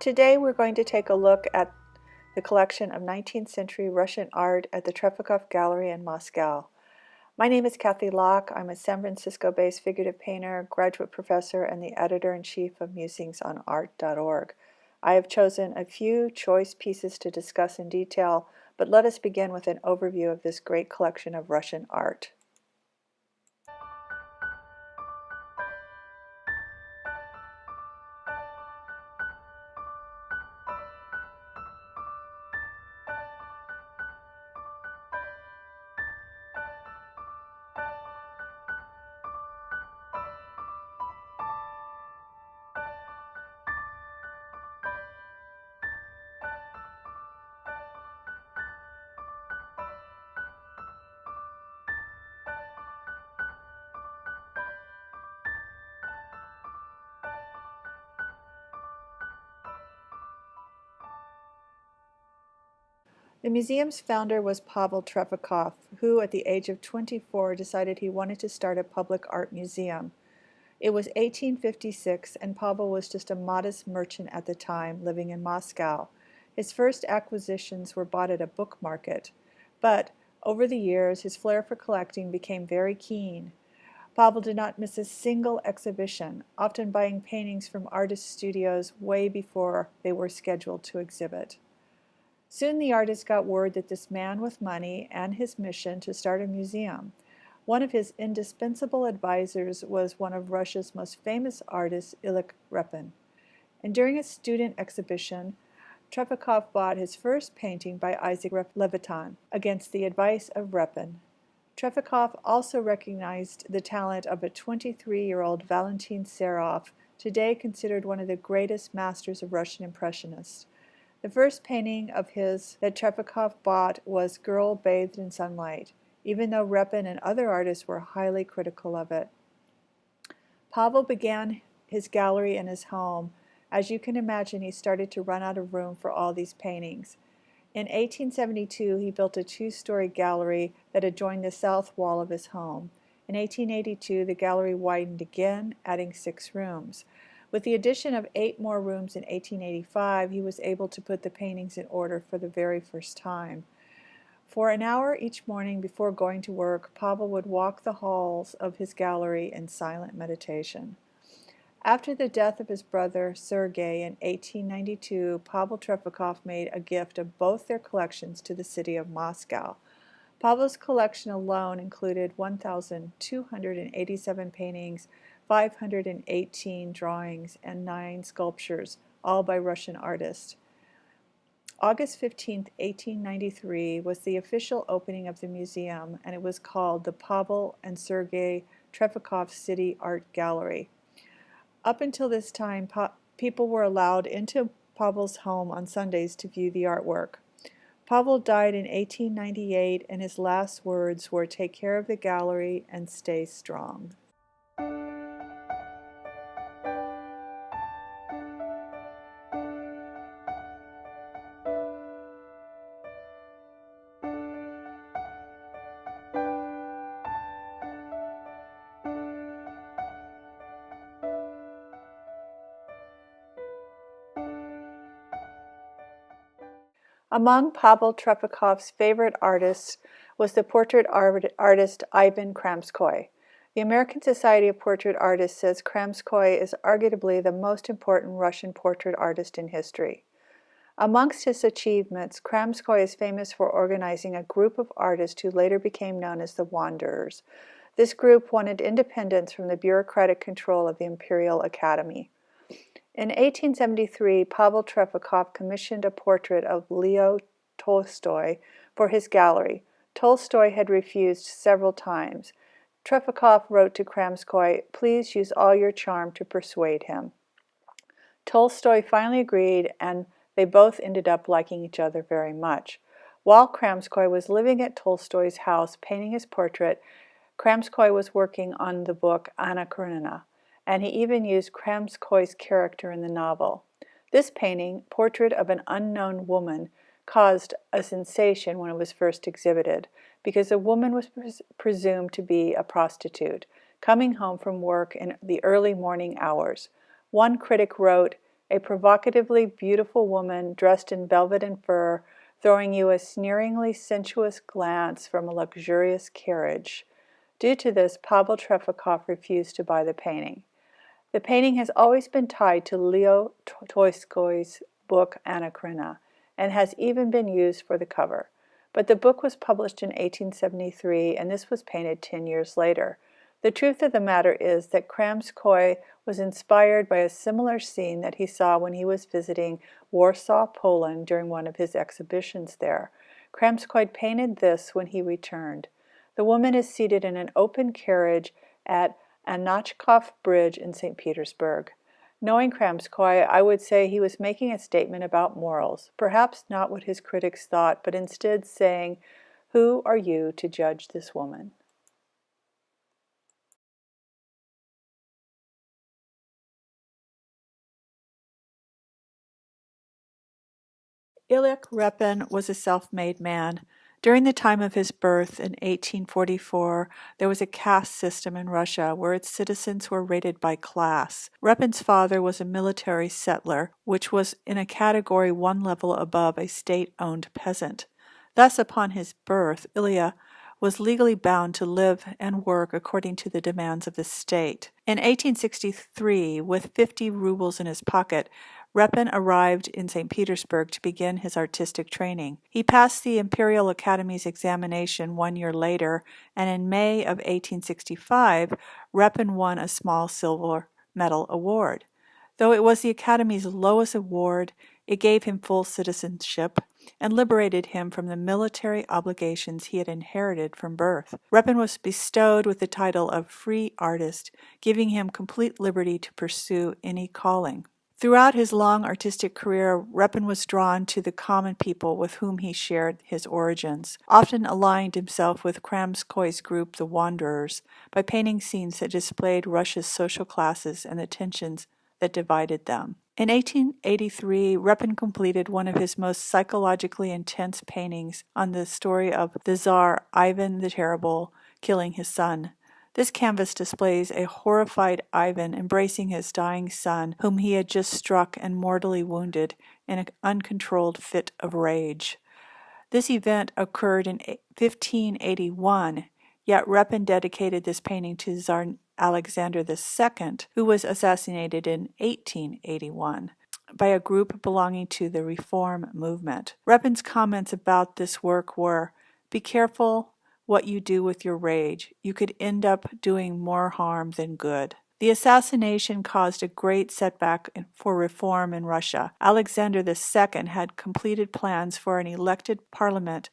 Today we're going to take a look at the collection of 19th century Russian art at the Tretyakov Gallery in Moscow. My name is Kathy Locke. I'm a San Francisco-based figurative painter, graduate professor, and the editor-in-chief of Musings on Art.org. I have chosen a few choice pieces to discuss in detail, but let us begin with an overview of this great collection of Russian art. The museum's founder was Pavel Tretyakov, who at the age of 24 decided he wanted to start a public art museum. It was 1856, and Pavel was just a modest merchant at the time, living in Moscow. His first acquisitions were bought at a book market, but over the years his flair for collecting became very keen. Pavel did not miss a single exhibition, often buying paintings from artist studios way before they were scheduled to exhibit. Soon the artist got word that this man with money and his mission to start a museum. One of his indispensable advisors was one of Russia's most famous artists, Ilich Repin. And during a student exhibition, Tretyakov bought his first painting by Isaac Levitan against the advice of Repin. Tretyakov also recognized the talent of a 23-year-old Valentin Serov, today considered one of the greatest masters of Russian Impressionists. The first painting of his that Tretyakov bought was Girl Bathed in Sunlight, even though Repin and other artists were highly critical of it. Pavel began his gallery in his home. As you can imagine, he started to run out of room for all these paintings. In 1872, he built a two-story gallery that adjoined the south wall of his home. In 1882, the gallery widened again, adding 6 rooms. With the addition of 8 more rooms in 1885, he was able to put the paintings in order for the very first time. For an hour each morning before going to work, Pavel would walk the halls of his gallery in silent meditation. After the death of his brother Sergei in 1892, Pavel Tretyakov made a gift of both their collections to the city of Moscow. Pavel's collection alone included 1,287 paintings, 518 drawings, and 9 sculptures, all by Russian artists. August 15, 1893 was the official opening of the museum, and it was called the Pavel and Sergei Tretyakov City Art Gallery. Up until this time, people were allowed into Pavel's home on Sundays to view the artwork. Pavel died in 1898, and his last words were, "Take care of the gallery and stay strong." Among Pavel Tretyakov's favorite artists was the portrait artist Ivan Kramskoy. The American Society of Portrait Artists says Kramskoy is arguably the most important Russian portrait artist in history. Amongst his achievements, Kramskoy is famous for organizing a group of artists who later became known as the Wanderers. This group wanted independence from the bureaucratic control of the Imperial Academy. In 1873, Pavel Tretyakov commissioned a portrait of Leo Tolstoy for his gallery. Tolstoy had refused several times. Tretyakov wrote to Kramskoy, "Please use all your charm to persuade him." Tolstoy finally agreed, and they both ended up liking each other very much. While Kramskoy was living at Tolstoy's house painting his portrait, Kramskoy was working on the book Anna Karenina, and he even used Kramskoy's character in the novel. This painting, Portrait of an Unknown Woman, caused a sensation when it was first exhibited, because the woman was presumed to be a prostitute, coming home from work in the early morning hours. One critic wrote, a provocatively beautiful woman dressed in velvet and fur, throwing you a sneeringly sensuous glance from a luxurious carriage. Due to this, Pavel Tretyakov refused to buy the painting. The painting has always been tied to Leo Tolstoy's book Anna Karenina, and has even been used for the cover. But the book was published in 1873, and this was painted 10 years later. The truth of the matter is that Kramskoy was inspired by a similar scene that he saw when he was visiting Warsaw, Poland during one of his exhibitions there. Kramskoy painted this when he returned. The woman is seated in an open carriage at Anachkov Bridge in St. Petersburg. Knowing Kramskoy, I would say he was making a statement about morals, perhaps not what his critics thought, but instead saying, "Who are you to judge this woman?" Ilya Repin was a self-made man. During the time of his birth in 1844, there was a caste system in Russia where its citizens were rated by class. Repin's father was a military settler, which was in a category one level above a state-owned peasant. Thus, upon his birth, Ilya was legally bound to live and work according to the demands of the state. In 1863, with 50 rubles in his pocket, Repin arrived in St. Petersburg to begin his artistic training. He passed the Imperial Academy's examination 1 year later, and in May of 1865, Repin won a small silver medal award. Though it was the Academy's lowest award, it gave him full citizenship and liberated him from the military obligations he had inherited from birth. Repin was bestowed with the title of Free Artist, giving him complete liberty to pursue any calling. Throughout his long artistic career, Repin was drawn to the common people with whom he shared his origins, often aligned himself with Kramskoy's group, the Wanderers, by painting scenes that displayed Russia's social classes and the tensions that divided them. In 1883, Repin completed one of his most psychologically intense paintings on the story of the Tsar Ivan the Terrible killing his son. This canvas displays a horrified Ivan embracing his dying son, whom he had just struck and mortally wounded in an uncontrolled fit of rage. This event occurred in 1581, yet Repin dedicated this painting to Tsar Alexander II, who was assassinated in 1881 by a group belonging to the Reform movement. Repin's comments about this work were, "Be careful what you do with your rage. You could end up doing more harm than good." The assassination caused a great setback for reform in Russia. Alexander II had completed plans for an elected parliament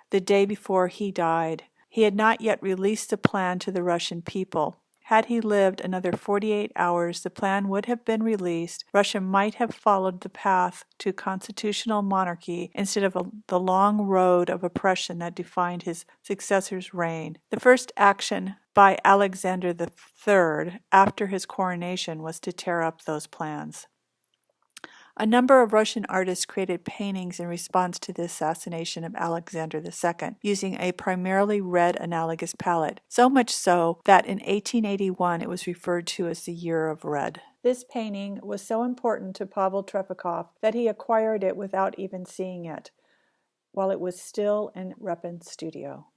the day before he died. He had not yet released the plan to the Russian people. Had he lived another 48 hours, the plan would have been released. Russia might have followed the path to constitutional monarchy instead of the long road of oppression that defined his successor's reign. The first action by Alexander III after his coronation was to tear up those plans. A number of Russian artists created paintings in response to the assassination of Alexander II, using a primarily red analogous palette, so much so that in 1881 it was referred to as the Year of Red. This painting was so important to Pavel Tretyakov that he acquired it without even seeing it, while it was still in Repin's studio.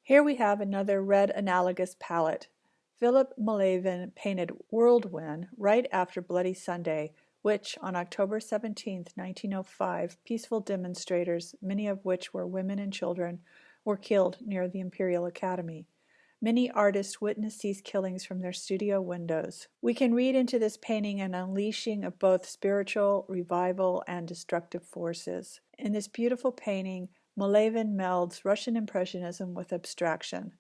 Here we have another red analogous palette. Philip Malevin painted Whirlwind right after Bloody Sunday, which, on October 17, 1905, peaceful demonstrators, many of which were women and children, were killed near the Imperial Academy. Many artists witnessed these killings from their studio windows. We can read into this painting an unleashing of both spiritual revival and destructive forces. In this beautiful painting, Malevin melds Russian Impressionism with abstraction.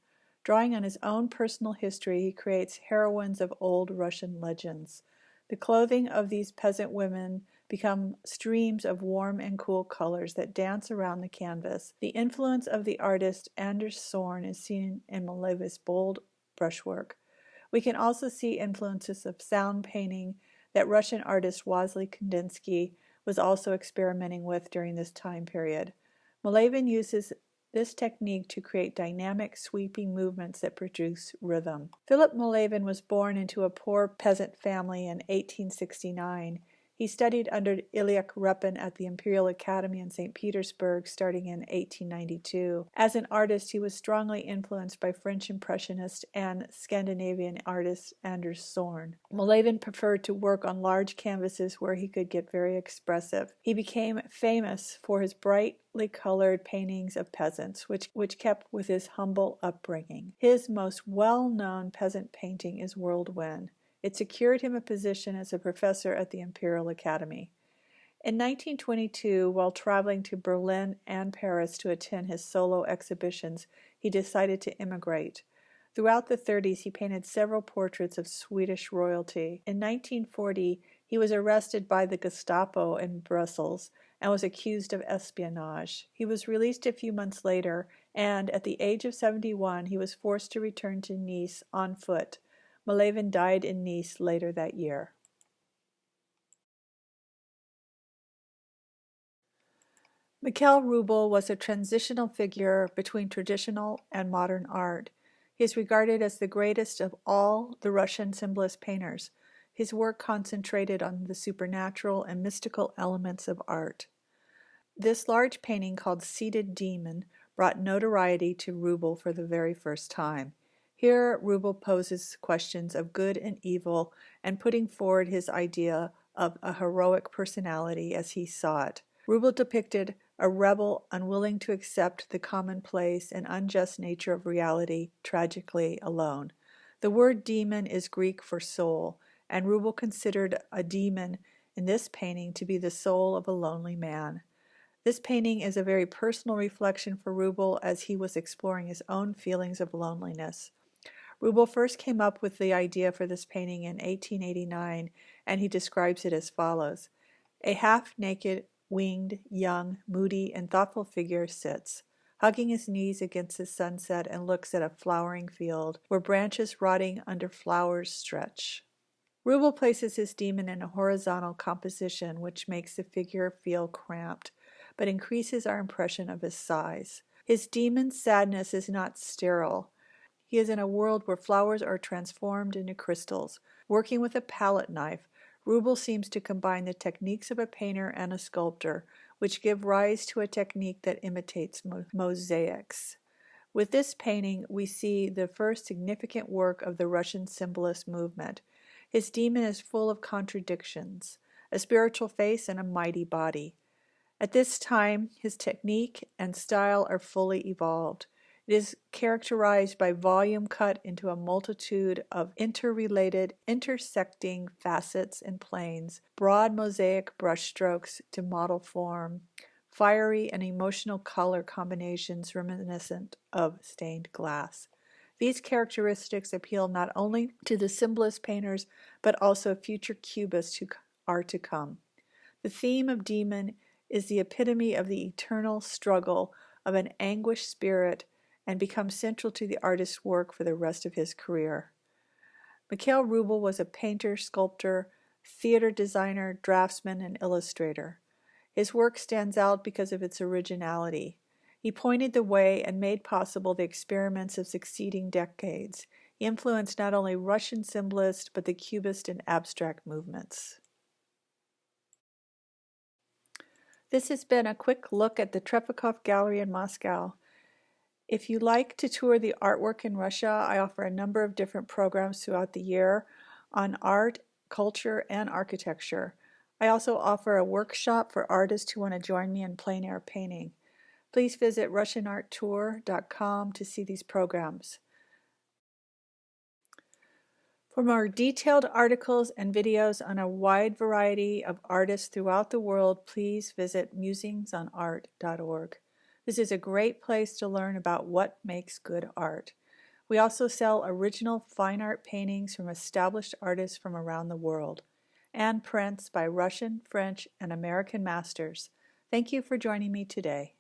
Drawing on his own personal history, he creates heroines of old Russian legends. The clothing of these peasant women become streams of warm and cool colors that dance around the canvas. The influence of the artist Anders Zorn is seen in Malevin's bold brushwork. We can also see influences of sound painting that Russian artist Wassily Kandinsky was also experimenting with during this time period. Malevin uses this technique to create dynamic, sweeping movements that produce rhythm. Philip Malevin was born into a poor peasant family in 1869. He studied under Ilya Repin at the Imperial Academy in St. Petersburg starting in 1892. As an artist, he was strongly influenced by French Impressionist and Scandinavian artist Anders Zorn. Malevin preferred to work on large canvases where he could get very expressive. He became famous for his brightly colored paintings of peasants, which kept with his humble upbringing. His most well-known peasant painting is Whirlwind. It secured him a position as a professor at the Imperial Academy. In 1922, while traveling to Berlin and Paris to attend his solo exhibitions, he decided to immigrate. Throughout the 30s, he painted several portraits of Swedish royalty. In 1940, he was arrested by the Gestapo in Brussels and was accused of espionage. He was released a few months later, and at the age of 71, he was forced to return to Nice on foot. Malevin died in Nice later that year. Mikhail Rubel was a transitional figure between traditional and modern art. He is regarded as the greatest of all the Russian symbolist painters. His work concentrated on the supernatural and mystical elements of art. This large painting, called Seated Demon, brought notoriety to Rubel for the very first time. Here, Rubel poses questions of good and evil and putting forward his idea of a heroic personality as he saw it. Rubel depicted a rebel unwilling to accept the commonplace and unjust nature of reality, tragically alone. The word demon is Greek for soul, and Rubel considered a demon in this painting to be the soul of a lonely man. This painting is a very personal reflection for Rubel as he was exploring his own feelings of loneliness. Rubel first came up with the idea for this painting in 1889, and he describes it as follows. A half-naked, winged, young, moody, and thoughtful figure sits, hugging his knees against the sunset, and looks at a flowering field where branches rotting under flowers stretch. Rubel places his demon in a horizontal composition which makes the figure feel cramped, but increases our impression of his size. His demon's sadness is not sterile. He is in a world where flowers are transformed into crystals. Working with a palette knife, Rubel seems to combine the techniques of a painter and a sculptor, which give rise to a technique that imitates mosaics. With this painting, we see the first significant work of the Russian symbolist movement. His demon is full of contradictions, a spiritual face and a mighty body. At this time, his technique and style are fully evolved. It is characterized by volume cut into a multitude of interrelated, intersecting facets and planes, broad mosaic brushstrokes to model form, fiery and emotional color combinations reminiscent of stained glass. These characteristics appeal not only to the symbolist painters, but also future cubists who are to come. The theme of Demon is the epitome of the eternal struggle of an anguished spirit and becomes central to the artist's work for the rest of his career. Mikhail Rubel was a painter, sculptor, theater designer, draftsman, and illustrator. His work stands out because of its originality. He pointed the way and made possible the experiments of succeeding decades. He influenced not only Russian symbolists, but the Cubist and abstract movements. This has been a quick look at the Tretyakov Gallery in Moscow. If you like to tour the artwork in Russia, I offer a number of different programs throughout the year on art, culture, and architecture. I also offer a workshop for artists who want to join me in plein air painting. Please visit RussianArtTour.com to see these programs. For more detailed articles and videos on a wide variety of artists throughout the world, please visit MusingsOnArt.org. This is a great place to learn about what makes good art. We also sell original fine art paintings from established artists from around the world, and prints by Russian, French, and American masters. Thank you for joining me today.